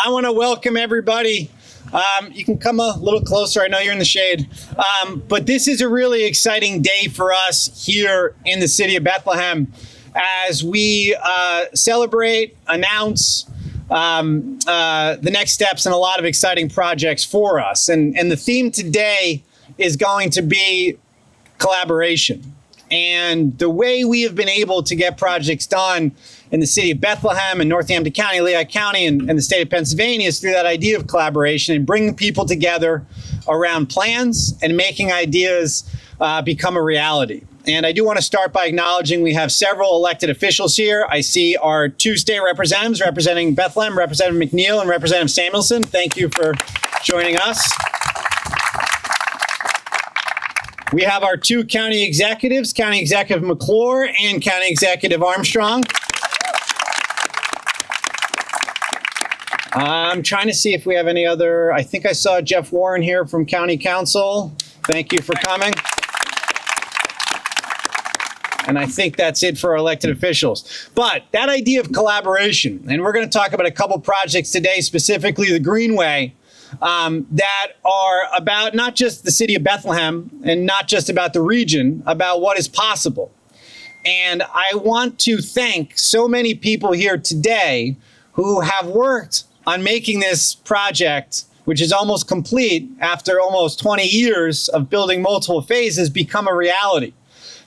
I want to welcome everybody. You can come a little closer. I know you're in the shade. But this is a really exciting day for us here in the city of Bethlehem as we celebrate, announce the next steps in a lot of exciting projects for us. And the theme today is going to be collaboration. And the way we have been able to get projects done in the city of Bethlehem and Northampton County, Lehigh County, and the state of Pennsylvania is through that idea of collaboration and bringing people together around plans and making ideas become a reality. And I do want to start by acknowledging we have several elected officials here. I see our two state representatives representing Bethlehem, Representative McNeil and Representative Samuelson. Thank you for joining us. We have our two county executives, County Executive McClure and County Executive Armstrong. I'm trying to see if we have any other. I think I saw Jeff Warren here from County Council. Thank you for coming. And I think that's it for our elected officials. But that idea of collaboration, and we're going to talk about a couple projects today, specifically the Greenway, that are about not just the city of Bethlehem and not just about the region, about what is possible. And I want to thank so many people here today who have worked on making this project, which is almost complete after almost 20 years of building multiple phases, become a reality.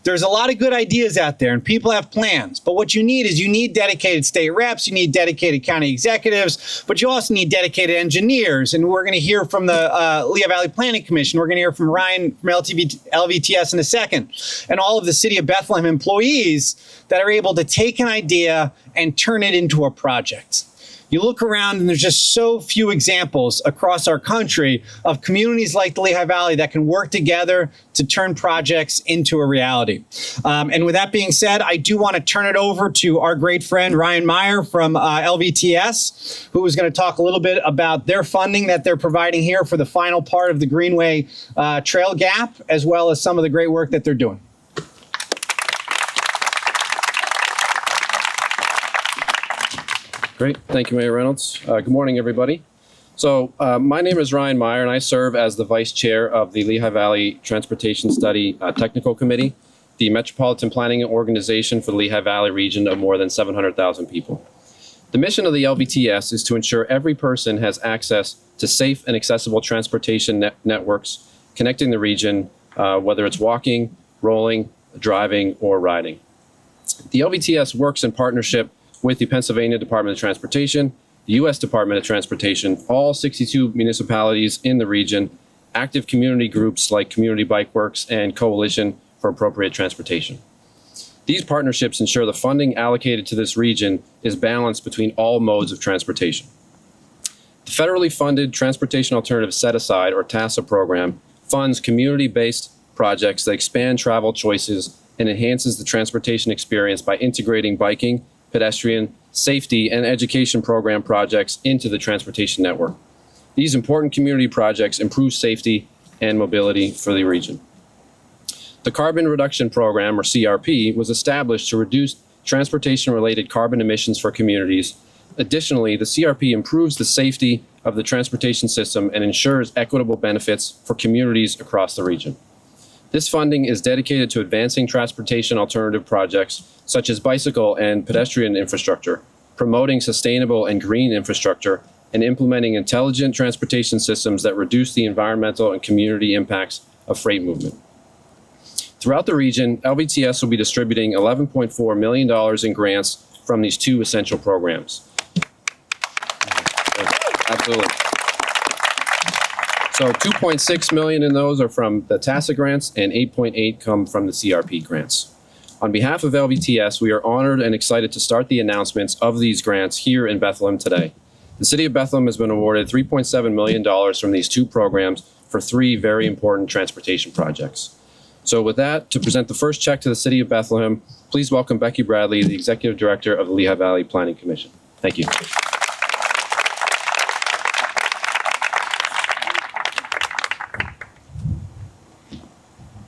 There's a lot of good ideas out there and people have plans, but what you need is you need dedicated state reps, you need dedicated county executives, but you also need dedicated engineers. And we're going to hear from the Lehigh Valley Planning Commission. We're going to hear from Ryan from LVTS in a second, and all of the city of Bethlehem employees that are able to take an idea and turn it into a project. You look around and there's just so few examples across our country of communities like the Lehigh Valley that can work together to turn projects into a reality. And with that being said, I do want to turn it over to our great friend Ryan Meyer from LVTS, who is going to talk a little bit about their funding that they're providing here for the final part of the Greenway Trail Gap, as well as some of the great work that they're doing. Great. Thank you, Mayor Reynolds. Good morning, everybody. So my name is Ryan Meyer, and I serve as the Vice Chair of the Lehigh Valley Transportation Study Technical Committee, the Metropolitan Planning Organization for the Lehigh Valley region of more than 700,000 people. The mission of the LVTS is to ensure every person has access to safe and accessible transportation networks connecting the region, whether it's walking, rolling, driving, or riding. The LVTS works in partnership with the Pennsylvania Department of Transportation, the U.S. Department of Transportation, all 62 municipalities in the region, active community groups like Community Bike Works and Coalition for Appropriate Transportation. These partnerships ensure the funding allocated to this region is balanced between all modes of transportation. The federally funded Transportation Alternative Set-Aside, or TASA program, funds community-based projects that expand travel choices and enhances the transportation experience by integrating biking, pedestrian, safety, and education program projects into the transportation network. These important community projects improve safety and mobility for the region. The Carbon Reduction Program, or CRP, was established to reduce transportation-related carbon emissions for communities. Additionally, the CRP improves the safety of the transportation system and ensures equitable benefits for communities across the region. This funding is dedicated to advancing transportation alternative projects such as bicycle and pedestrian infrastructure, promoting sustainable and green infrastructure, and implementing intelligent transportation systems that reduce the environmental and community impacts of freight movement. Throughout the region, LVTS will be distributing $11.4 million in grants from these two essential programs. Absolutely. So 2.6 million in those are from the TASA grants and 8.8 come from the CRP grants. On behalf of LVTS, we are honored and excited to start the announcements of these grants here in Bethlehem today. The City of Bethlehem has been awarded $3.7 million from these two programs for three very important transportation projects. So with that, to present the first check to the City of Bethlehem, please welcome Becky Bradley, the Executive Director of the Lehigh Valley Planning Commission. Thank you.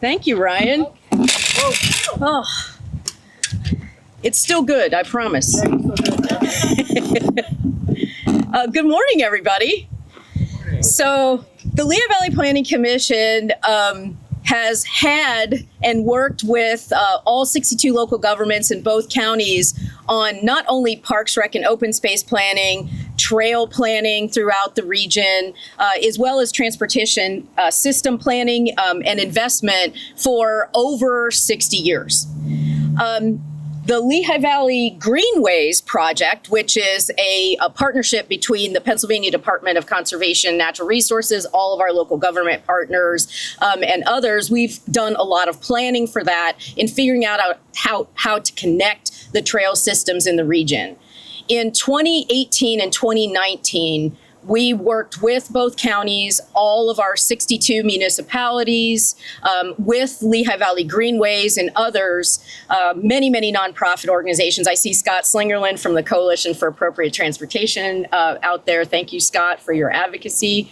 Thank you, Ryan. Oh, it's still good, I promise. Good morning, everybody. So the Lehigh Valley Planning Commission has had and worked with all 62 local governments in both counties on not only parks, rec, and open space planning, trail planning throughout the region, as well as transportation system planning and investment for over 60 years. The Lehigh Valley Greenways project, which is a partnership between the Pennsylvania Department of Conservation and Natural Resources, all of our local government partners, and others, we've done a lot of planning for that in figuring out how to connect the trail systems in the region. In 2018 and 2019, we worked with both counties, all of our 62 municipalities, with Lehigh Valley Greenways and others, many nonprofit organizations. I see Scott Slingerland from the Coalition for Appropriate Transportation out there. Thank you, Scott, for your advocacy.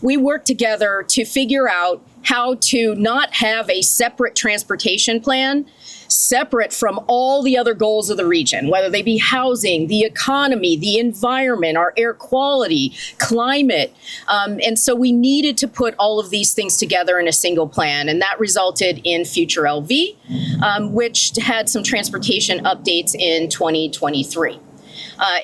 We worked together to figure out how to not have a separate transportation plan separate from all the other goals of the region, whether they be housing, the economy, the environment, our air quality, climate. And so we needed to put all of these things together in a single plan. And that resulted in Future LV, which had some transportation updates in 2023.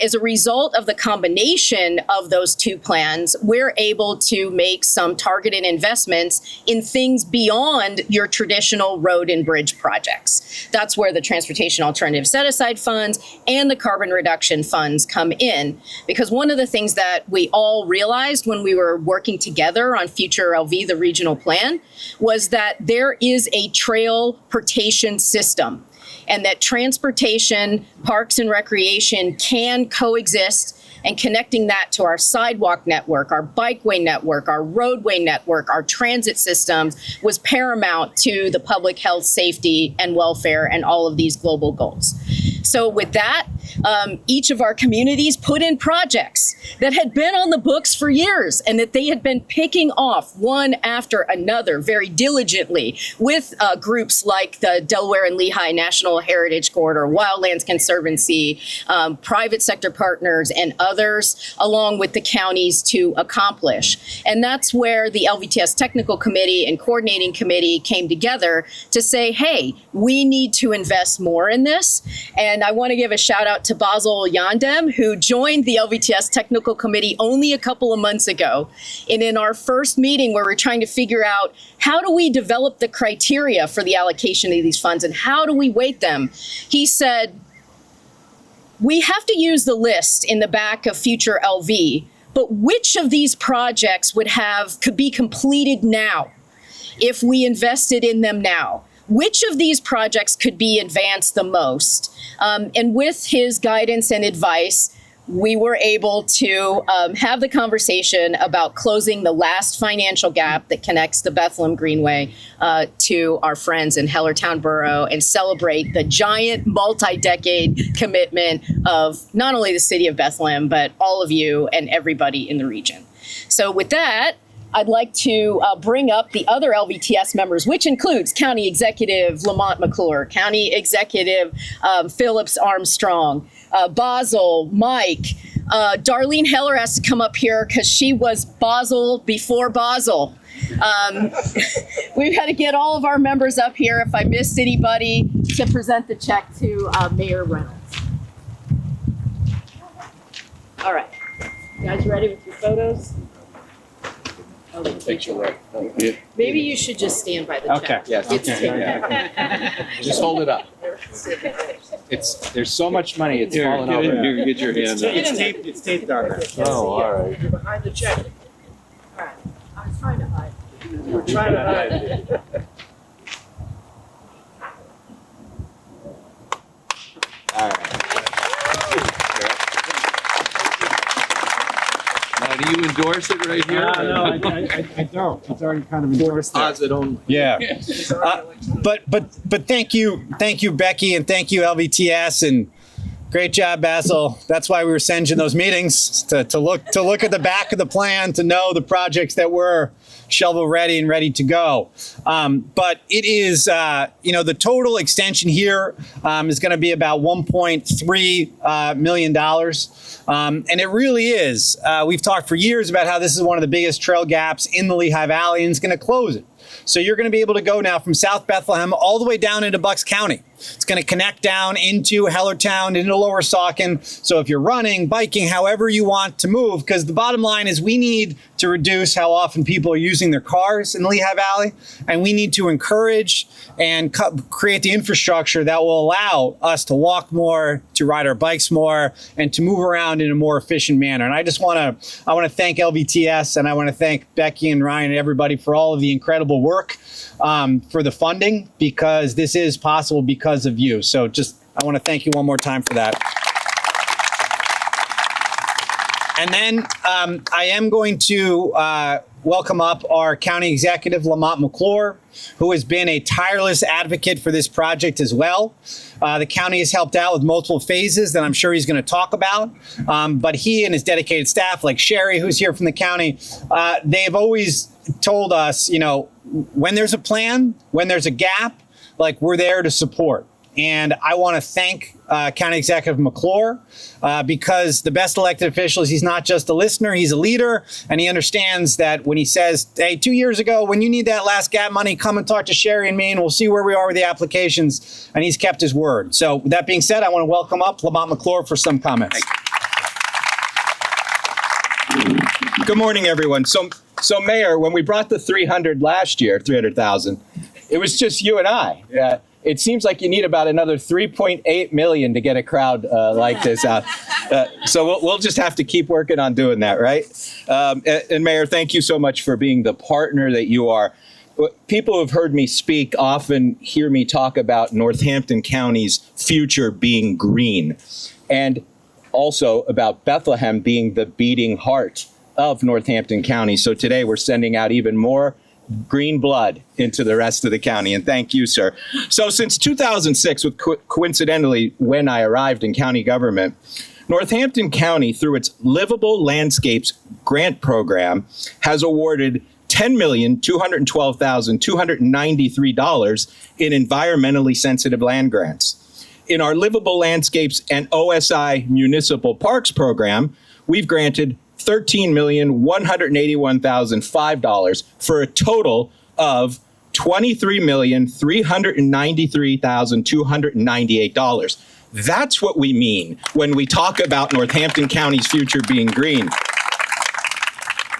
As a result of the combination of those two plans, we're able to make some targeted investments in things beyond your traditional road and bridge projects. That's where the Transportation Alternative Set-Aside Funds and the Carbon Reduction Funds come in. Because one of the things that we all realized when we were working together on Future LV, the regional plan, was that there is a transportation system, and that transportation, parks, and recreation can coexist, and connecting that to our sidewalk network, our bikeway network, our roadway network, our transit systems was paramount to the public health, safety, and welfare, and all of these global goals. So with that, each of our communities put in projects that had been on the books for years and that they had been picking off one after another very diligently with groups like the Delaware and Lehigh National Heritage Corridor, Wildlands Conservancy, private sector partners, and others, along with the counties to accomplish. And that's where the LVTS Technical Committee and Coordinating Committee came together to say, hey, we need to invest more in this. And I want to give a shout out to Basil Yandem, who joined the LVTS Technical Committee only a couple of months ago. And in our first meeting where we're trying to figure out how do we develop the criteria for the allocation of these funds and how do we weight them, he said, we have to use the list in the back of Future LV, but which of these projects could be completed now if we invested in them now? Which of these projects could be advanced the most? And with his guidance and advice, we were able to have the conversation about closing the last financial gap that connects the Bethlehem Greenway to our friends in Hellertown Borough and celebrate the giant multi-decade commitment of not only the city of Bethlehem, but all of you and everybody in the region. So with that, I'd like to bring up the other LVTS members, which includes County Executive Lamont McClure, County Executive Phillips Armstrong, Basil, Mike. Darlene Heller has to come up here because she was Basel before Basel. We've got to get all of our members up here, if I missed anybody, to present the check to Mayor Reynolds. All right. You guys ready with your photos? Maybe you should just stand by the check. Yes. Just hold it up. There's so much money, it's falling over. You get your hand up. It's taped on there. Oh, all right. You're behind the check. All right. I was trying to hide. You were trying to hide. All right. Do you endorse it right here? No, I don't. It's already kind of endorsed there. Deposit only. Yeah. But thank you, Becky, and thank you, LVTS, and Great job, Basil. That's why we were sending those meetings to look at the back of the plan, to know the projects that were shovel ready and ready to go. But it is, the total extension here is going to be about $1.3 million. And it really is. We've talked for years about how this is one of the biggest trail gaps in the Lehigh Valley, and it's going to close it. So you're going to be able to go now from South Bethlehem all the way down into Bucks County. It's going to connect down into Hellertown, into Lower Saucon. So if you're running, biking, however you want to move, because the bottom line is we need to reduce how often people are using their cars in the Lehigh Valley, and we need to encourage and create the infrastructure that will allow us to walk more, to ride our bikes more, and to move around in a more efficient manner. And I want to thank LVTS, and I want to thank Becky and Ryan and everybody for all of the incredible work for the funding, because this is possible because of you. So I want to thank you one more time for that. And then I am going to welcome up our county executive, Lamont McClure, who has been a tireless advocate for this project as well. The county has helped out with multiple phases that I'm sure he's going to talk about. But he and his dedicated staff, like Sherry, who's here from the county, they've always told us, when there's a plan, when there's a gap, we're there to support. And I want to thank County Executive McClure because the best elected official is he's not just a listener, he's a leader, and he understands that when he says, hey, 2 years ago, when you need that last gap money, come and talk to Sherry and me, and we'll see where we are with the applications, and he's kept his word. So with that being said, I want to welcome up Lamont McClure for some comments. Good morning, everyone. So Mayor, when we brought the 300,000, it was just you and I. It seems like you need about another 3.8 million to get a crowd like this out. So we'll just have to keep working on doing that, right? And Mayor, thank you so much for being the partner that you are. People who have heard me speak often hear me talk about Northampton County's future being green, and also about Bethlehem being the beating heart of Northampton County. So today we're sending out even more green blood into the rest of the county. And thank you, sir. So since 2006, coincidentally, when I arrived in county government, Northampton County, through its Livable Landscapes grant program, has awarded $10,212,293 in environmentally sensitive land grants. In our Livable Landscapes and OSI Municipal Parks program, we've granted $13,181,005 for a total of $23,393,298. That's what we mean when we talk about Northampton County's future being green.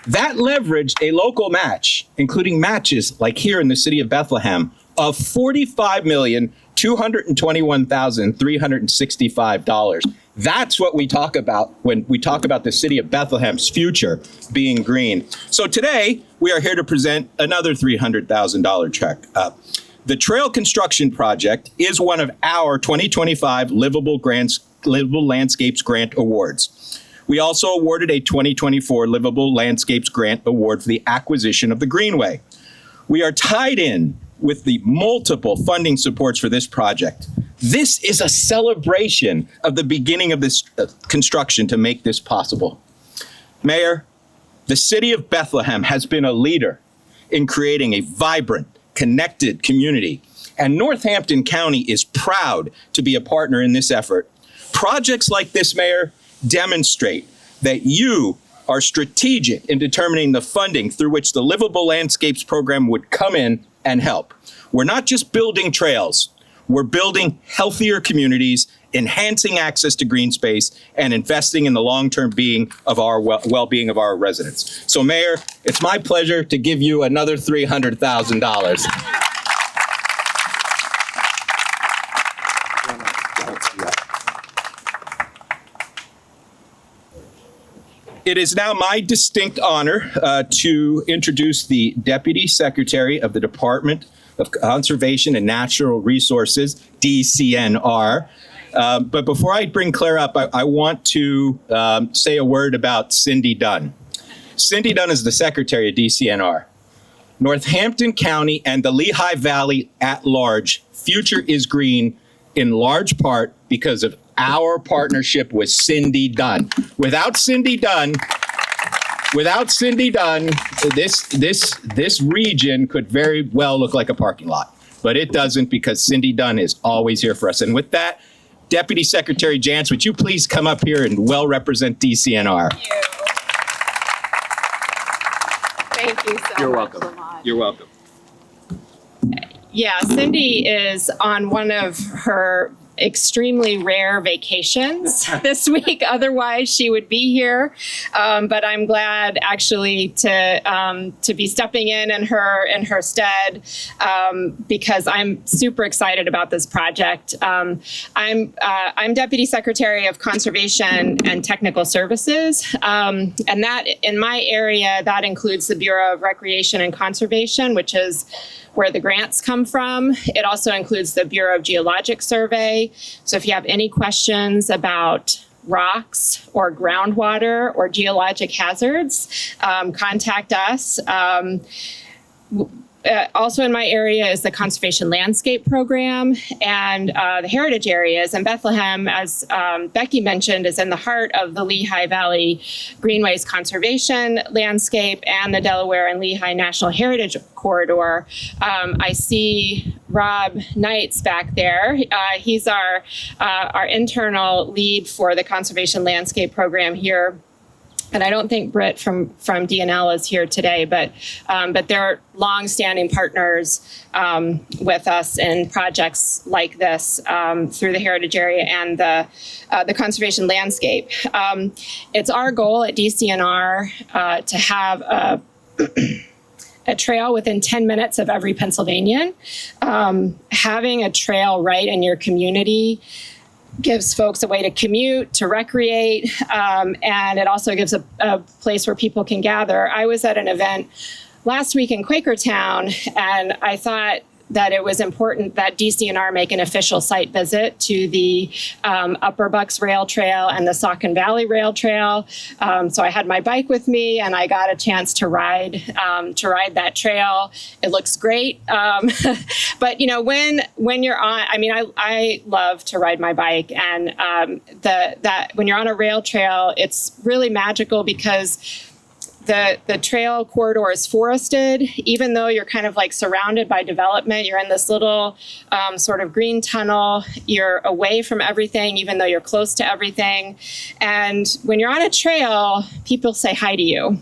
That leveraged a local match, including matches like here in the city of Bethlehem, of $45,221,365. That's what we talk about when we talk about the city of Bethlehem's future being green. So today, we are here to present another $300,000 check. The trail construction project is one of our 2025 Livable Landscapes Grant Awards. We also awarded a 2024 Livable Landscapes Grant Award for the acquisition of the Greenway. We are tied in with the multiple funding supports for this project. This is a celebration of the beginning of this construction to make this possible. Mayor, the city of Bethlehem has been a leader in creating a vibrant, connected community, and Northampton County is proud to be a partner in this effort. Projects like this, Mayor, demonstrate that you are strategic in determining the funding through which the Livable Landscapes program would come in and help. We're not just building trails, we're building healthier communities, enhancing access to green space, and investing in the long-term being of our well-being of our residents. So, Mayor, it's my pleasure to give you another $300,000. It is now my distinct honor to introduce the Deputy Secretary of the Department of Conservation and Natural Resources, DCNR. But before I bring Claire up, I want to say a word about Cindy Dunn. Cindy Dunn is the Secretary of DCNR. Northampton County and the Lehigh Valley at large, future is green in large part because of our partnership with Cindy Dunn. Without Cindy Dunn, this region could very well look like a parking lot, but it doesn't because Cindy Dunn is always here for us. And with that, Deputy Secretary Jantz, would you please come up here and well represent DCNR? Thank you so You're much, welcome. Lamont. You're welcome. Yeah, Cindy is on one of her extremely rare vacations this week. Otherwise, she would be here. But I'm glad actually to be stepping in her stead because I'm super excited about this project. I'm Deputy Secretary of Conservation and Technical Services, and that in my area that includes the Bureau of Recreation and Conservation, which is where the grants come from. It also includes the Bureau of Geologic Survey. So if you have any questions about rocks or groundwater or geologic hazards, contact us. Also in my area is the Conservation Landscape Program and the Heritage Areas. And Bethlehem, as Becky mentioned, is in the heart of the Lehigh Valley Greenway's conservation landscape and the Delaware and Lehigh National Heritage Corridor. I see Rob Knights back there. He's our internal lead for the Conservation Landscape Program here. And I don't think Britt from DNL is here today, but they're longstanding partners with us in projects like this through the Heritage Area and the conservation landscape. It's our goal at DCNR to have a trail within 10 minutes of every Pennsylvanian. Having a trail right in your community gives folks a way to commute, to recreate, and it also gives a place where people can gather. I was at an event last week in Quakertown, and I thought that it was important that DCNR make an official site visit to the Upper Bucks Rail Trail and the Saucon Valley Rail Trail. So I had my bike with me, and I got a chance to ride that trail. It looks great, but you know, when you're on, I mean, I love to ride my bike, and that when you're on a rail trail, it's really magical because the trail corridor is forested. Even though you're kind of like surrounded by development, you're in this little sort of green tunnel. You're away from everything, even though you're close to everything. And when you're on a trail, people say hi to you.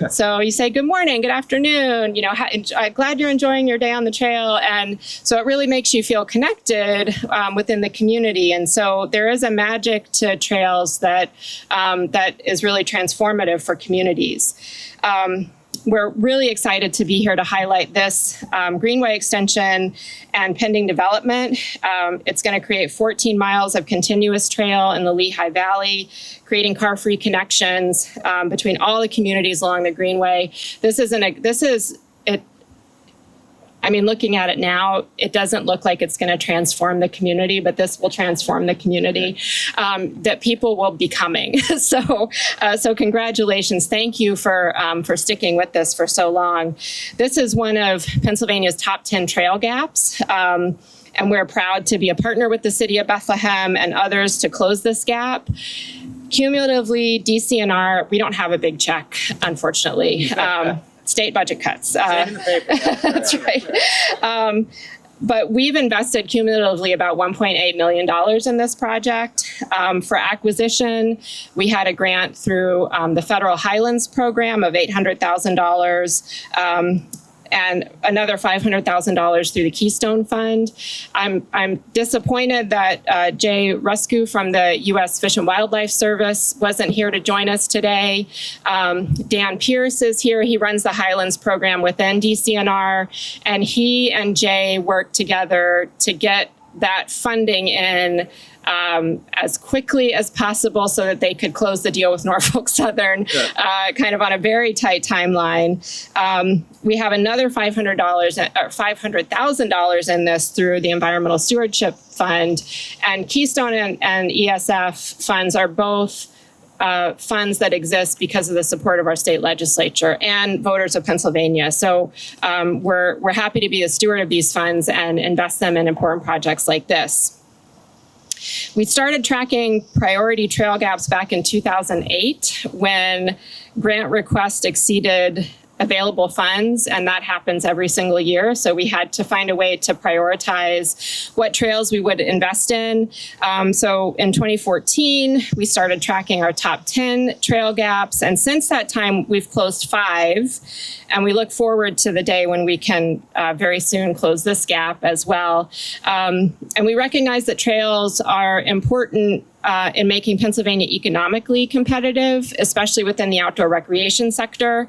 So you say, good morning, good afternoon, you know, I'm glad you're enjoying your day on the trail. And so it really makes you feel connected within the community. And so there is a magic to trails that is really transformative for communities. We're really excited to be here to highlight this Greenway extension and pending development. It's going to create 14 miles of continuous trail in the Lehigh Valley, creating car-free connections between all the communities along the Greenway. I mean, looking at it now, it doesn't look like it's going to transform the community, but this will transform the community that people will be coming. So congratulations. Thank you for sticking with this for so long. This is one of Pennsylvania's top 10 trail gaps. And we're proud to be a partner with the city of Bethlehem and others to close this gap. Cumulatively, DCNR, we don't have a big check, unfortunately. State budget cuts. That's right. But we've invested cumulatively about $1.8 million in this project. For acquisition, we had a grant through the Federal Highlands Program of $800,000. And another $500,000 through the Keystone Fund. I'm disappointed that Jay Ruscu from the U.S. Fish and Wildlife Service wasn't here to join us today. Dan Pierce is here. He runs the Highlands program within DCNR, and he and Jay worked together to get that funding in as quickly as possible so that they could close the deal with Norfolk Southern, kind of on a very tight timeline. We have another $500,000 in this through the Environmental Stewardship Fund, and Keystone and ESF funds are both funds that exist because of the support of our state legislature and voters of Pennsylvania. So we're happy to be a steward of these funds and invest them in important projects like this. We started tracking priority trail gaps back in 2008 when grant requests exceeded available funds, and that happens every single year. So we had to find a way to prioritize what trails we would invest in. So in 2014, we started tracking our top 10 trail gaps. And since that time, we've closed 5. And we look forward to the day when we can very soon close this gap as well. And we recognize that trails are important in making Pennsylvania economically competitive, especially within the outdoor recreation sector,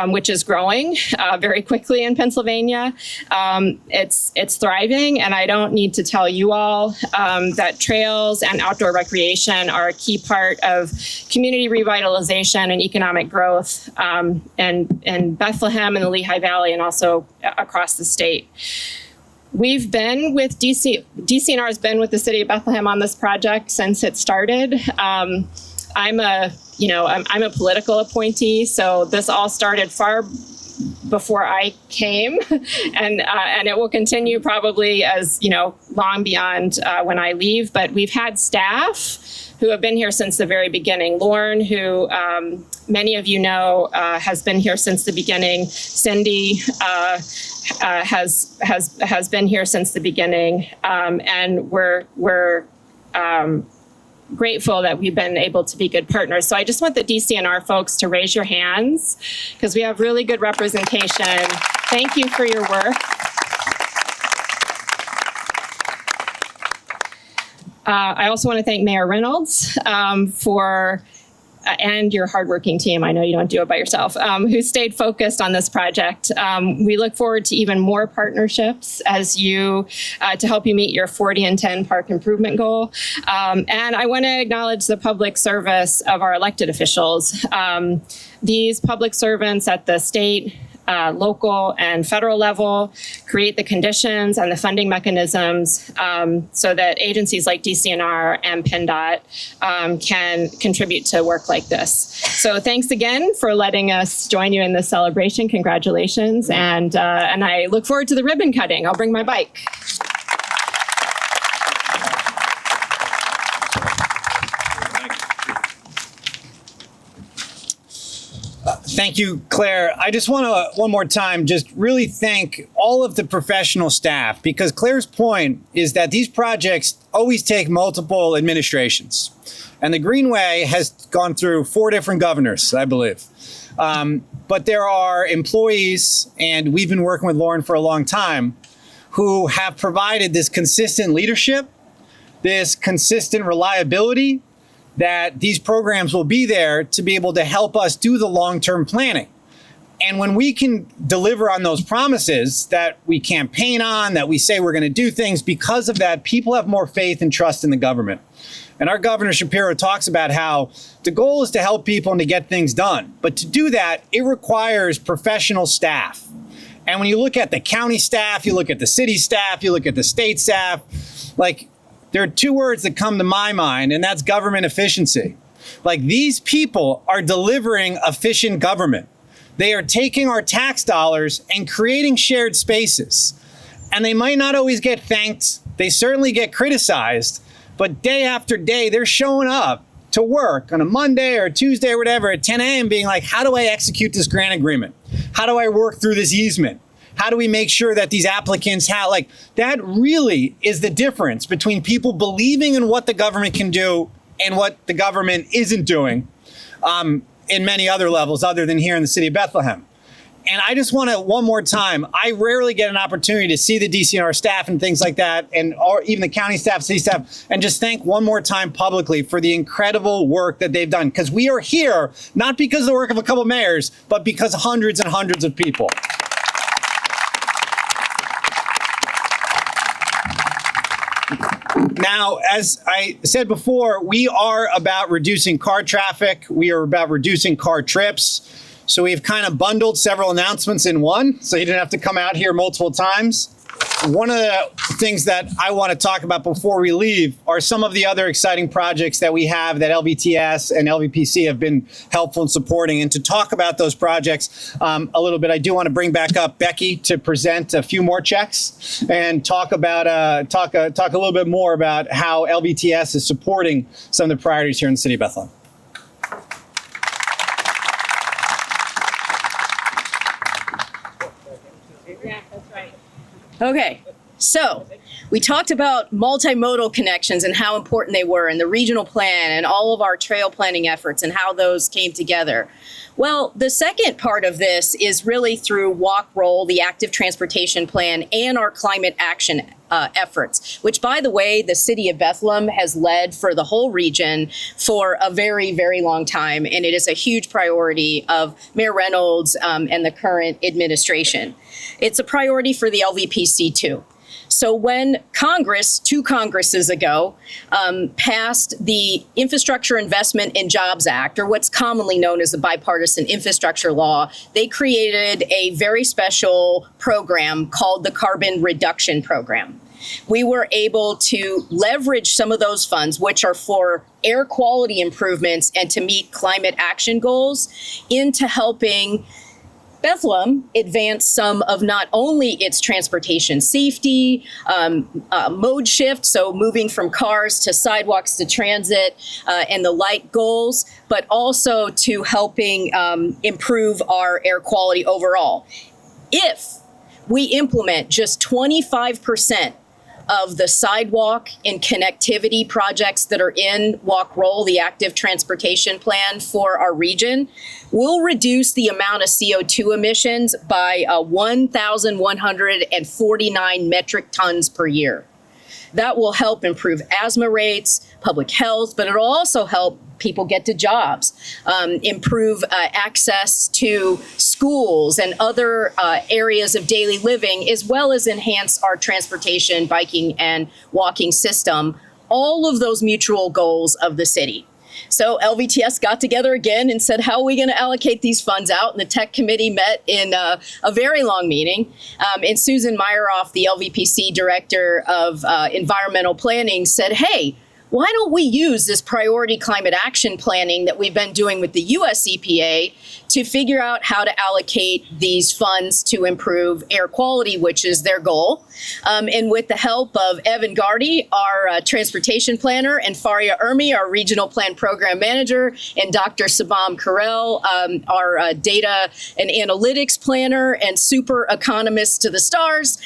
which is growing very quickly in Pennsylvania. It's thriving, and I don't need to tell you all that trails and outdoor recreation are a key part of community revitalization and economic growth in Bethlehem and the Lehigh Valley, and also across the state. We've been with DCNR has been with the city of Bethlehem on this project since it started. I'm a political appointee, so this all started far before I came, and it will continue probably as long beyond when I leave. But we've had staff who have been here since the very beginning. Lauren, who many of you know, has been here since the beginning. Cindy has been here since the beginning, and we're grateful that we've been able to be good partners. So I just want the DCNR folks to raise your hands because we have really good representation. Thank you for your work. I also want to thank Mayor Reynolds for and your hardworking team. I know you don't do it by yourself, who stayed focused on this project. We look forward to even more partnerships as you, to help you meet your 40 and 10 park improvement goal. And I want to acknowledge the public service of our elected officials. These public servants at the state, local and federal level create the conditions and the funding mechanisms so that agencies like DCNR and PennDOT can contribute to work like this. So thanks again for letting us join you in this celebration. Congratulations. And I look forward to the ribbon cutting. I'll bring my bike. Thank you, Claire. I just want to, one more time, just really thank all of the professional staff, because Claire's point is that these projects always take multiple administrations. And the Greenway has gone through 4 different governors, I believe. But there are employees, and we've been working with Lauren for a long time, who have provided this consistent leadership, this consistent reliability, that these programs will be there to be able to help us do the long-term planning. And when we can deliver on those promises that we campaign on, that we say we're going to do things, because of that, people have more faith and trust in the government. And our Governor Shapiro talks about how the goal is to help people and to get things done. But to do that, it requires professional staff. And when you look at the county staff, you look at the city staff, you look at the state staff, like, there are 2 words that come to my mind, and that's government efficiency. Like, these people are delivering efficient government. They are taking our tax dollars and creating shared spaces. And they might not always get thanked. They certainly get criticized. But day after day, they're showing up to work on a Monday or a Tuesday or whatever at 10 a.m. being like, how do I execute this grant agreement? How do I work through this easement? How do we make sure that these applicants have, like, that really is the difference between people believing in what the government can do and what the government isn't doing in many other levels other than here in the city of Bethlehem. And I just want to, one more time, I rarely get an opportunity to see the DCNR staff and things like that, or even the county staff, city staff, and just thank one more time publicly for the incredible work that they've done. Because we are here, not because of the work of a couple of mayors, but because of hundreds and hundreds of people. Now, as I said before, we are about reducing car traffic. We are about reducing car trips. So we've kind of bundled several announcements in one, so you didn't have to come out here multiple times. one of the things that I want to talk about before we leave are some of the other exciting projects that we have that LVTS and LVPC have been helpful in supporting. And to talk about those projects a little bit, I do want to bring back up Becky to present a few more checks and talk about talk a little bit more about how LVTS is supporting some of the priorities here in the city of Bethlehem. Okay, so we talked about multimodal connections and how important they were and the regional plan and all of our trail planning efforts and how those came together. Well, the second part of this is really through Walk, Roll, the active transportation plan, and our climate action efforts, which, by the way, the city of Bethlehem has led for the whole region for a very, very long time. And it is a huge priority of Mayor Reynolds and the current administration. It's a priority for the LVPC too. So when Congress, 2 Congresses ago, passed the Infrastructure Investment and Jobs Act, or what's commonly known as the Bipartisan Infrastructure Law, they created a very special program called the Carbon Reduction Program. We were able to leverage some of those funds, which are for air quality improvements and to meet climate action goals, into helping Bethlehem advance some of not only its transportation safety, mode shift, so moving from cars to sidewalks to transit and the like goals, but also to helping improve our air quality overall. If we implement just 25% of the sidewalk and connectivity projects that are in Walk Roll, the active transportation plan for our region, will reduce the amount of CO2 emissions by 1,149 metric tons per year. That will help improve asthma rates, public health, but it'll also help people get to jobs, improve access to schools and other areas of daily living, as well as enhance our transportation, biking, and walking system, all of those mutual goals of the city. So LVTS got together again and said, how are we going to allocate these funds out? And the tech committee met in a very long meeting. And Susan Myeroff, the LVPC director of environmental planning, said, hey, why don't we use this priority climate action planning that we've been doing with the US EPA to figure out how to allocate these funds to improve air quality, which is their goal. And with the help of Evan Gardy, our transportation planner, and Faria Ermi, our regional plan program manager, and Dr. Sabam Karel, our data and analytics planner and super economist to the stars,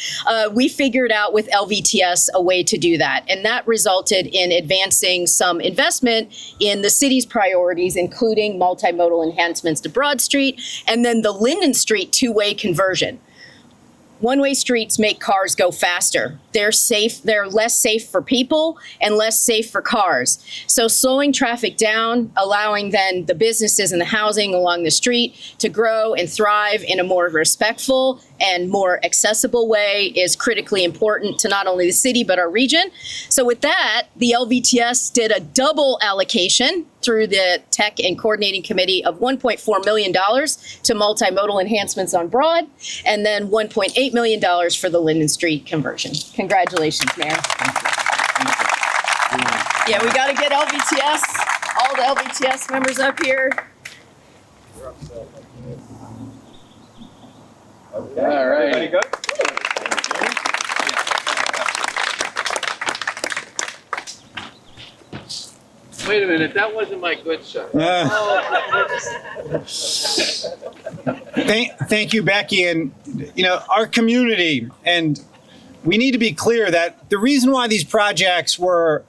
we figured out with LVTS a way to do that. And that resulted in advancing some investment in the city's priorities, including multimodal enhancements to Broad Street, and then the Linden Street two-way conversion. One-way streets make cars go faster. They're safe, they're less safe for people and less safe for cars. So slowing traffic down, allowing then the businesses and the housing along the street to grow and thrive in a more respectful and more accessible way is critically important to not only the city, but our region. So with that, the LVTS did a double allocation through the Tech and Coordinating Committee of $1.4 million to multimodal enhancements on Broad, and then $1.8 million for the Linden Street conversion. Congratulations, Mayor. Yeah, we got to get LVTS, all the LVTS members up here. All right. Very good. Wait a minute, that wasn't my good shot. Thank you, Becky. And, you know, our community, and we need to be clear that the reason why these projects were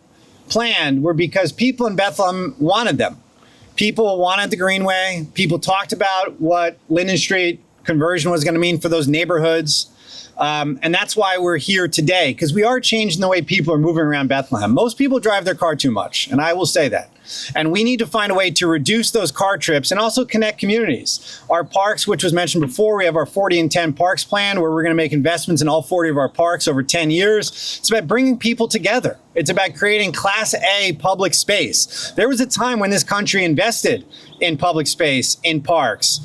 planned were because people in Bethlehem wanted them. People wanted the Greenway. People talked about what Linden Street conversion was going to mean for those neighborhoods. And that's why we're here today, because we are changing the way people are moving around Bethlehem. Most people drive their car too much, and I will say that. And we need to find a way to reduce those car trips and also connect communities. Our parks, which was mentioned before, we have our 40 and 10 parks plan, where we're going to make investments in all 40 of our parks over 10 years. It's about bringing people together. It's about creating Class A public space. There was a time when this country invested in public space, in parks,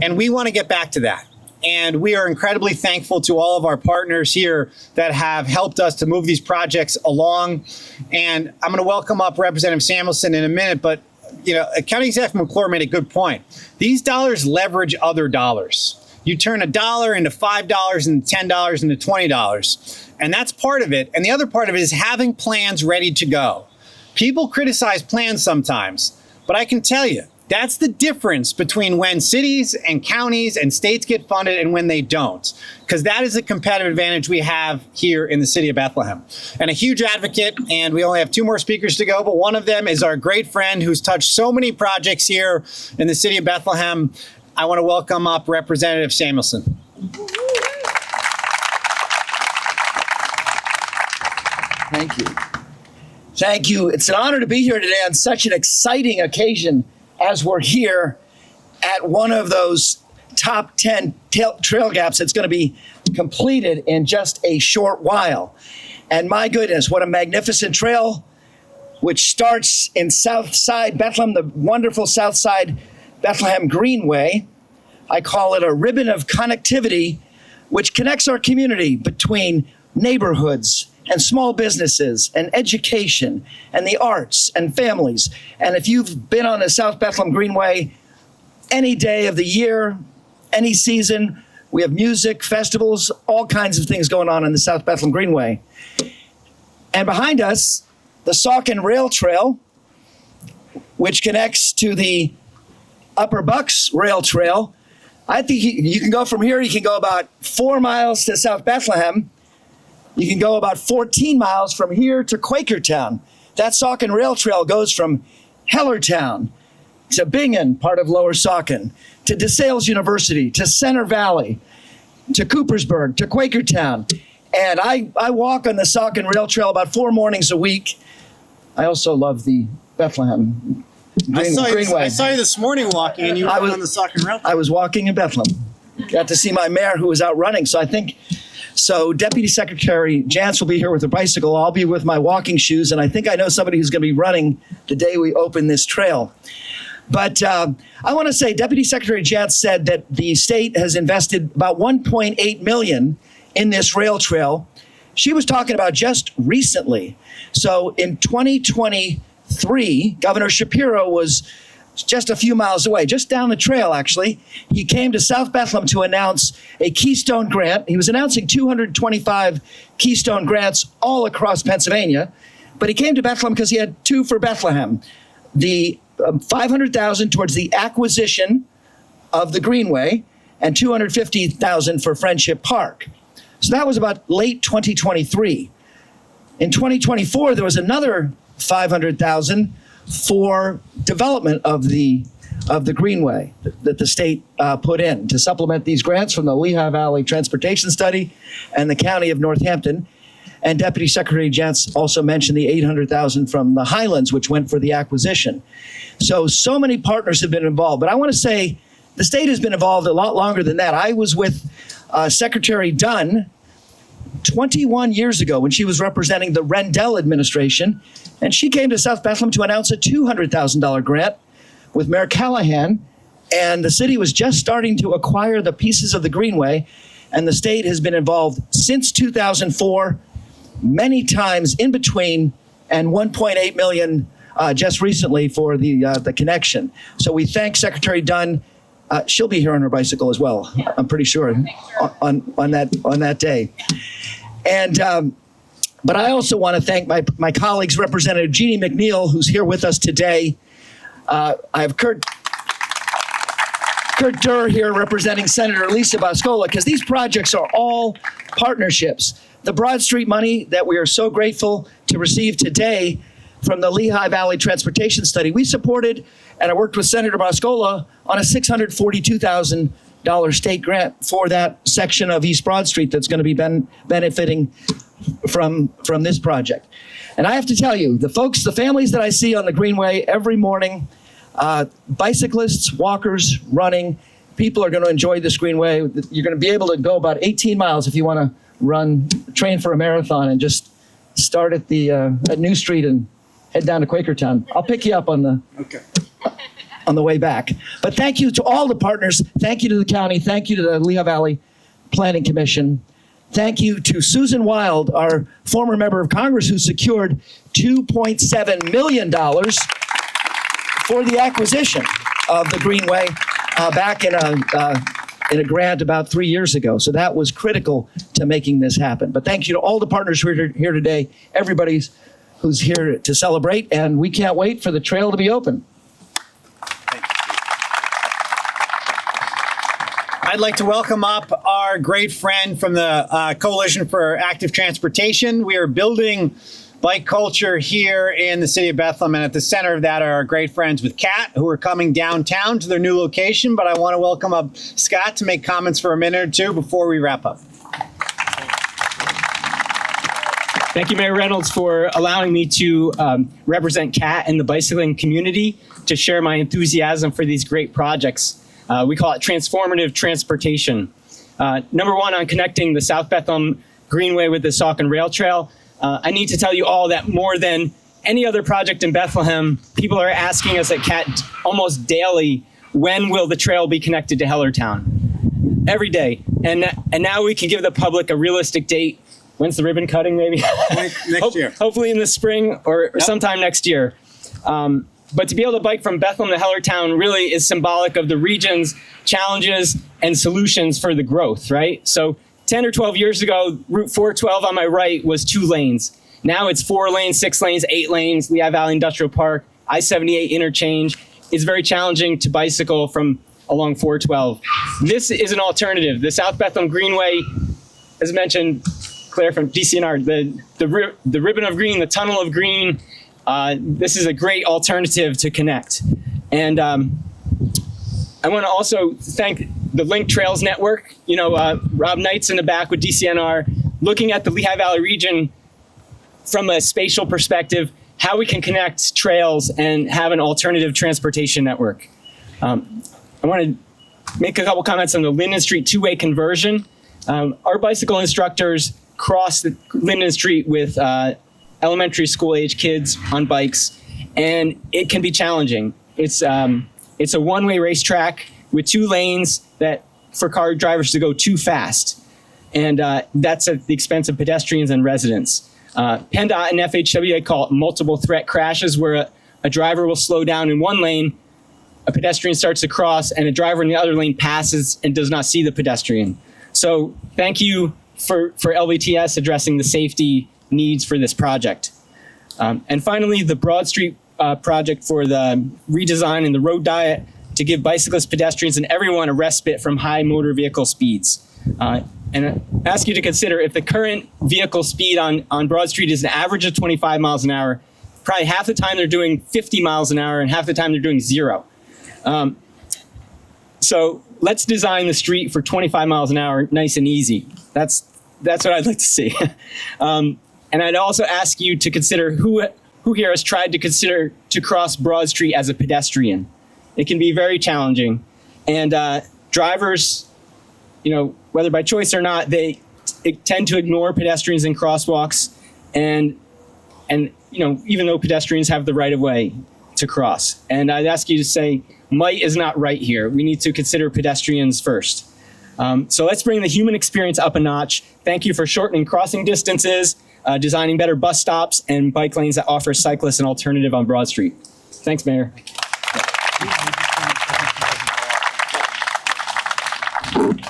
and we want to get back to that. And we are incredibly thankful to all of our partners here that have helped us to move these projects along. And I'm going to welcome up Representative Samuelson in a minute, but County Executive McClure made a good point. These dollars leverage other dollars. You turn $1 into $5 and $10 into $20. And that's part of it. And the other part of it is having plans ready to go. People criticize plans sometimes, but I can tell you, that's the difference between when cities and counties and states get funded and when they don't, because that is a competitive advantage we have here in the city of Bethlehem. And a huge advocate, and we only have 2 more speakers to go, but one of them is our great friend who's touched so many projects here in the city of Bethlehem. I want to welcome up Representative Samuelson. Thank you. Thank you. It's an honor to be here today on such an exciting occasion as we're here at one of those top 10 trail gaps that's going to be completed in just a short while. And my goodness, what a magnificent trail, which starts in Southside Bethlehem, the wonderful Southside Bethlehem Greenway. I call it a ribbon of connectivity, which connects our community between neighborhoods and small businesses and education and the arts and families. And if you've been on the South Bethlehem Greenway any day of the year, any season, we have music, festivals, all kinds of things going on the South Bethlehem Greenway. And behind us, the Saucon Rail Trail, which connects to the Upper Bucks Rail Trail. I think you can go from here, you can go about 4 miles to South Bethlehem. You can go about 14 miles from here to Quakertown. That Saucon Rail Trail goes from Hellertown to Bingen, part of Lower Saucon, to DeSales University, to Center Valley, to Coopersburg, to Quakertown. And I walk on the Saucon Rail Trail about 4 mornings a week. I also love the Bethlehem Greenway. I saw you this morning walking, and you were on the Saucon Rail Trail. I was walking in Bethlehem. Got to see my mayor who was out running. So Deputy Secretary Jantz will be here with a bicycle. I'll be with my walking shoes, and I think I know somebody who's going to be running the day we open this trail. But I want to say Deputy Secretary Jantz said that the state has invested about $1.8 million in this rail trail. She was talking about just recently. So in 2023, Governor Shapiro was just a few miles away, just down the trail, actually. He came to South Bethlehem to announce a Keystone grant. He was announcing 225 Keystone grants all across Pennsylvania, but he came to Bethlehem because he had 2 for Bethlehem. The $500,000 towards the acquisition of the Greenway and $250,000 for Friendship Park. So that was about late 2023. In 2024, there was another $500,000 for development of the Greenway that the state put in to supplement these grants from the Lehigh Valley Transportation Study and the County of Northampton. And Deputy Secretary Jantz also mentioned the $800,000 from the Highlands, which went for the acquisition. So many partners have been involved. But I want to say the state has been involved a lot longer than that. I was with Secretary Dunn 21 years ago when she was representing the Rendell administration, and she came to South Bethlehem to announce a $200,000 grant with Mayor Callahan, and the city was just starting to acquire the pieces of the Greenway, and the state has been involved since 2004, many times in between, and $1.8 million just recently for the connection. So we thank Secretary Dunn. She'll be here on her bicycle as well, I'm pretty sure, on that day. And but I also want to thank my colleagues, Representative Jeannie McNeil, who's here with us today. I have Kurt Durr here representing Senator Lisa Boscola, because these projects are all partnerships. The Broad Street money that we are so grateful to receive today from the Lehigh Valley Transportation Study, we supported, and I worked with Senator Boscola on a $642,000 state grant for that section of East Broad Street that's going to be benefiting from this project. And I have to tell you, the families that I see on the Greenway every morning, bicyclists, walkers, running, people are going to enjoy this Greenway. You're going to be able to go about 18 miles if you want to train for a marathon, and just start at New Street and head down to Quakertown. I'll pick you up on the. Okay. on the way back. But thank you to all the partners. Thank you to the county. Thank you to the Lehigh Valley Planning Commission. Thank you to Susan Wild, our former member of Congress, who secured $2.7 million for the acquisition of the Greenway back in a grant about 3 years ago. So that was critical to making this happen. But thank you to all the partners who are here today, everybody who's here to celebrate, and we can't wait for the trail to be open. I'd like to welcome up our great friend from the Coalition for Active Transportation. We are building bike culture here in the city of Bethlehem, and at the center of that are our great friends with CAT, who are coming downtown to their new location. But I want to welcome up Scott to make comments for a minute or two before we wrap up. Thank you, Mayor Reynolds, for allowing me to represent CAT and the bicycling community to share my enthusiasm for these great projects. We call it transformative transportation. Number one, on connecting the South Bethlehem Greenway with the Saucon Rail Trail. I need to tell you all that more than any other project in Bethlehem, people are asking us at CAT almost daily, when will the trail be connected to Hellertown? Every day. And now we can give the public a realistic date. When's the ribbon cutting, maybe? Next year. Hopefully in the spring or sometime next year. But to be able to bike from Bethlehem to Hellertown really is symbolic of the region's challenges and solutions for the growth, right? So 10 or 12 years ago, Route 412 on my right was 2 lanes. Now it's 4 lanes, 6 lanes, 8 lanes, Lehigh Valley Industrial Park, I-78 interchange. It's very challenging to bicycle from along 412. This is an alternative. The South Bethlehem Greenway, as mentioned, Claire from DCNR, the ribbon of green, the tunnel of green, this is a great alternative to connect. And I want to also thank the Link Trails Network. You know, Rob Knight's in the back with DCNR, looking at the Lehigh Valley region from a spatial perspective, how we can connect trails and have an alternative transportation network. I want to make a couple comments on the Linden Street two-way conversion. Our bicycle instructors cross the Linden Street with elementary school age kids on bikes, and it can be challenging. It's a one-way racetrack with 2 lanes that for car drivers to go too fast. And that's at the expense of pedestrians and residents. PennDOT and FHW, they call it multiple threat crashes, where a driver will slow down in one lane, a pedestrian starts to cross, and a driver in the other lane passes and does not see the pedestrian. So thank you for LVTS addressing the safety needs for this project. And finally, the Broad Street project for the redesign and the road diet to give bicyclists, pedestrians, and everyone a respite from high motor vehicle speeds. And I ask you to consider, if the current vehicle speed on Broad Street is an average of 25 miles an hour, probably half the time they're doing 50 miles an hour and half the time they're doing 0. So let's design the street for 25 miles an hour, nice and easy. That's what I'd like to see. And I'd also ask you to consider who here has tried to consider to cross Broad Street as a pedestrian. It can be very challenging. And drivers, you know, whether by choice or not, they tend to ignore pedestrians in crosswalks. And you know, even though pedestrians have the right of way to cross. And I'd ask you to say, might is not right here. We need to consider pedestrians first. So let's bring the human experience up a notch. Thank you for shortening crossing distances, designing better bus stops and bike lanes that offer cyclists an alternative on Broad Street. Thanks, Mayor.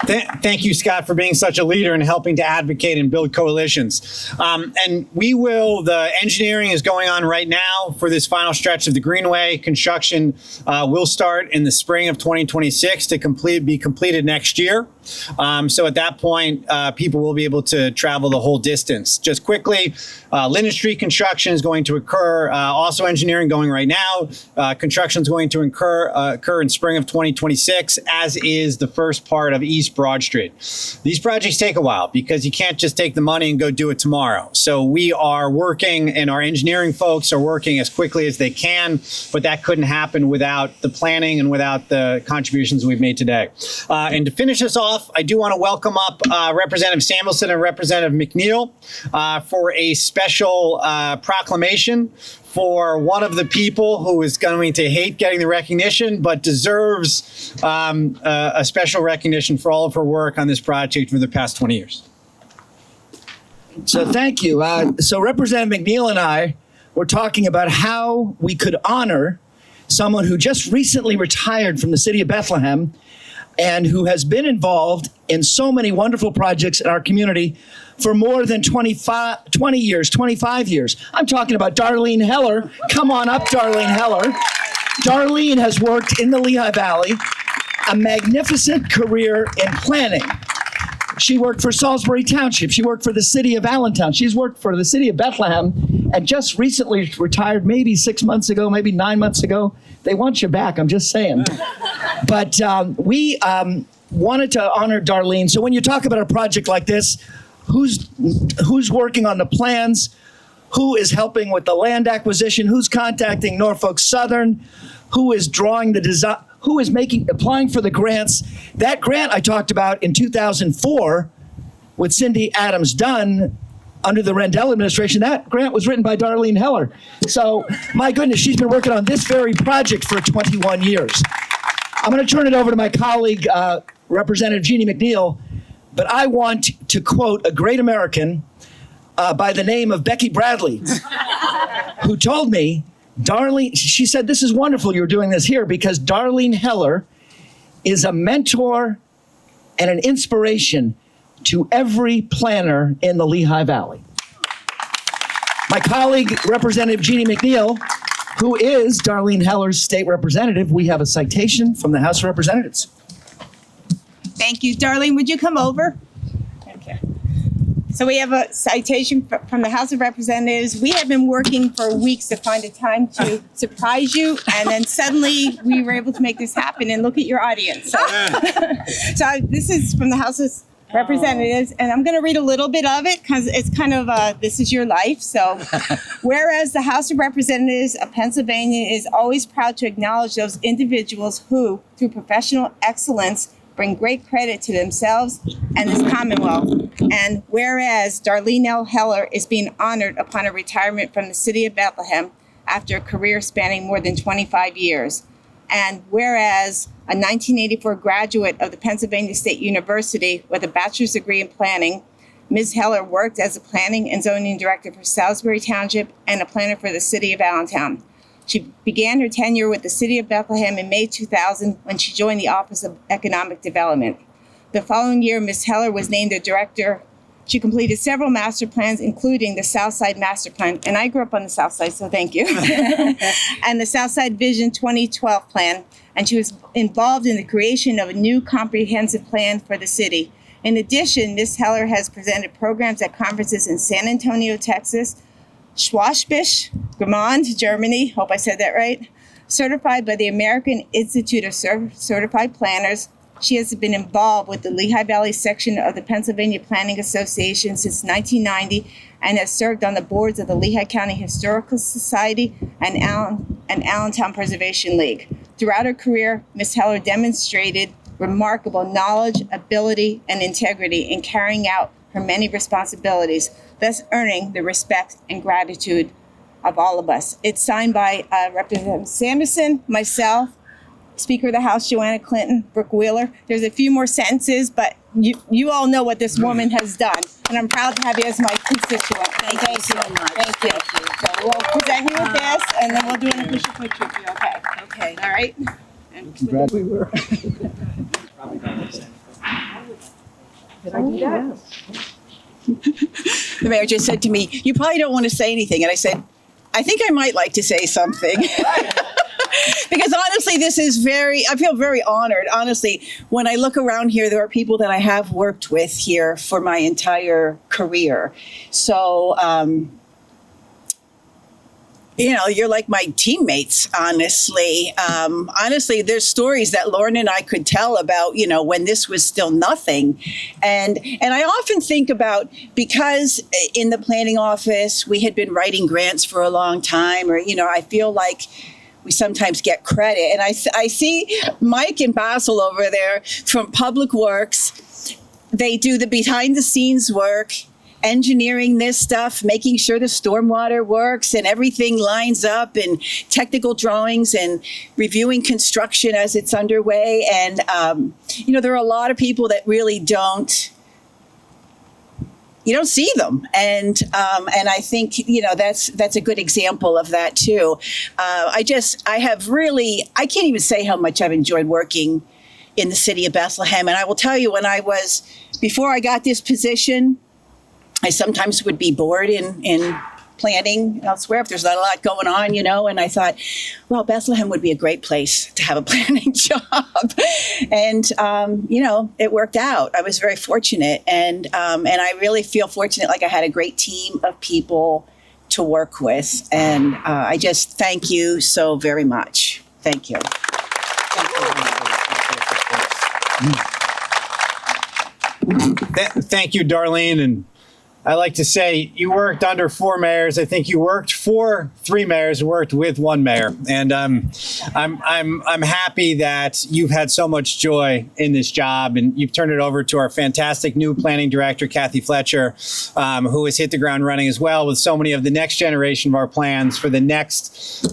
Thank you, Scott, for being such a leader and helping to advocate and build coalitions. And the engineering is going on right now for this final stretch of the Greenway. Construction will start in the spring of 2026 to be completed next year. So at that point, people will be able to travel the whole distance. Just quickly, Linden Street construction is going to occur. Also engineering going right now. Construction is going to occur in spring of 2026, as is the first part of East Broad Street. These projects take a while because you can't just take the money and go do it tomorrow. So we are working, and our engineering folks are working as quickly as they can, but that couldn't happen without the planning and without the contributions we've made today. And to finish this off, I do want to welcome up Representative Samuelson and Representative McNeil for a special proclamation for one of the people who is going to hate getting the recognition, but deserves a special recognition for all of her work on this project for the past 20 years. So thank you. So Representative McNeil and I were talking about how we could honor someone who just recently retired from the city of Bethlehem and who has been involved in so many wonderful projects in our community for more than 20 years, 25 years. I'm talking about Darlene Heller. Come on up, Darlene Heller. Darlene has worked in the Lehigh Valley, a magnificent career in planning. She worked for Salisbury Township. She worked for the city of Allentown. She's worked for the city of Bethlehem and just recently retired, maybe 6 months ago, maybe 9 months ago. They want you back, I'm just saying. But we wanted to honor Darlene. So when you talk about a project like this, who's working on the plans? Who is helping with the land acquisition? Who's contacting Norfolk Southern? Who is drawing the design? Who is applying for the grants? That grant I talked about in 2004 with Cindy Adams Dunn under the Rendell administration, that grant was written by Darlene Heller. So my goodness, she's been working on this very project for 21 years. I'm going to turn it over to my colleague, Representative Jeannie McNeil, but I want to quote a great American by the name of Becky Bradley, who told me, Darlene, she said, this is wonderful you're doing this here because Darlene Heller is a mentor and an inspiration to every planner in the Lehigh Valley. My colleague, Representative Jeannie McNeil, who is Darlene Heller's state representative, we have a citation from the House of Representatives. Thank you. Darlene, would you come over? Okay. So we have a citation from the House of Representatives. We have been working for weeks to find a time to surprise you, and then suddenly we were able to make this happen, and look at your audience. So, so this is from the House of Representatives, and I'm going to read a little bit of it because it's kind of this is your life. So, whereas the House of Representatives of Pennsylvania is always proud to acknowledge those individuals who, through professional excellence, bring great credit to themselves and this Commonwealth. And whereas Darlene L. Heller is being honored upon her retirement from the city of Bethlehem after a career spanning more than 25 years. And whereas a 1984 graduate of the Pennsylvania State University with a bachelor's degree in planning, Ms. Heller worked as a planning and zoning director for Salisbury Township and a planner for the city of Allentown. She began her tenure with the city of Bethlehem in May 2000 when she joined the Office of Economic Development. The following year, Ms. Heller was named a director. She completed several master plans, including the Southside Master Plan, and I grew up on the South Side, so thank you, and the Southside Vision 2012 Plan, and she was involved in the creation of a new comprehensive plan for the city. In addition, Ms. Heller has presented programs at conferences in San Antonio, Texas, Schwabisch, Gmünd, Germany, hope I said that right, certified by the American Institute of Certified Planners. She has been involved with the Lehigh Valley section of the Pennsylvania Planning Association since 1990 and has served on the boards of the Lehigh County Historical Society and Allentown Preservation League. Throughout her career, Ms. Heller demonstrated remarkable knowledge, ability, and integrity in carrying out her many responsibilities, thus earning the respect and gratitude of all of us. It's signed by Representative Sanderson, myself, Speaker of the House, Joanna Clinton, Brooke Wheeler. There's a few more sentences, but you all know what this woman has done, and I'm proud to have you as my constituent. Thank you so much. Thank you. So we'll present you with this, and then we'll do an official picture of you, okay? Okay. All right? And We were. The mayor just said to me, "You probably don't want to say anything." And I said, "I think I might like to say something." Because honestly, I feel very honored. Honestly, when I look around here, there are people that I have worked with here for my entire career. So, you're like my teammates, honestly. Honestly, there's stories that Lauren and I could tell about, when this was still nothing. And I often think about, because in the planning office, we had been writing grants for a long time, or, I feel like we sometimes get credit. And I see Mike and Basil over there from Public Works. They do the behind the scenes work. engineering this stuff, making sure the stormwater works and everything lines up, and technical drawings, and reviewing construction as it's underway. And, there are a lot of people that really you don't see them. And I think, that's a good example of that too. I can't even say how much I've enjoyed working in the city of Bethlehem. And I will tell you, before I got this position, I sometimes would be bored in planning elsewhere if there's not a lot going on, and I thought, well, Bethlehem would be a great place to have a planning job. And, it worked out. I was very fortunate. And I really feel fortunate, like I had a great team of people to work with. And I just thank you so very much. Thank you. Thank you, Darlene. And I like to say you worked under 4 mayors. I think you worked for 3 mayors, worked with 1 mayor. And I'm happy that you've had so much joy in this job, and you've turned it over to our fantastic new planning director, Kathy Fletcher, who has hit the ground running as well with so many of the next generation of our plans for the next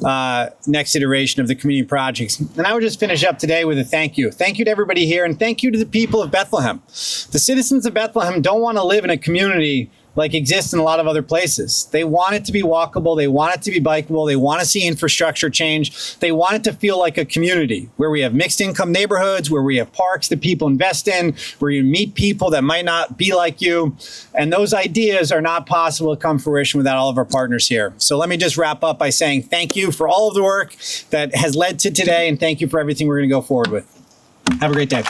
iteration of the community projects. And I would just finish up today with a thank you. Thank you to everybody here, and thank you to the people of Bethlehem. The citizens of Bethlehem don't want to live in a community like exists in a lot of other places. They want it to be walkable. They want it to be bikeable. They want to see infrastructure change. They want it to feel like a community where we have mixed income neighborhoods, where we have parks that people invest in, where you meet people that might not be like you. And those ideas are not possible to come to fruition without all of our partners here. So let me just wrap up by saying thank you for all of the work that has led to today, and thank you for everything we're going to go forward with. Have a great day.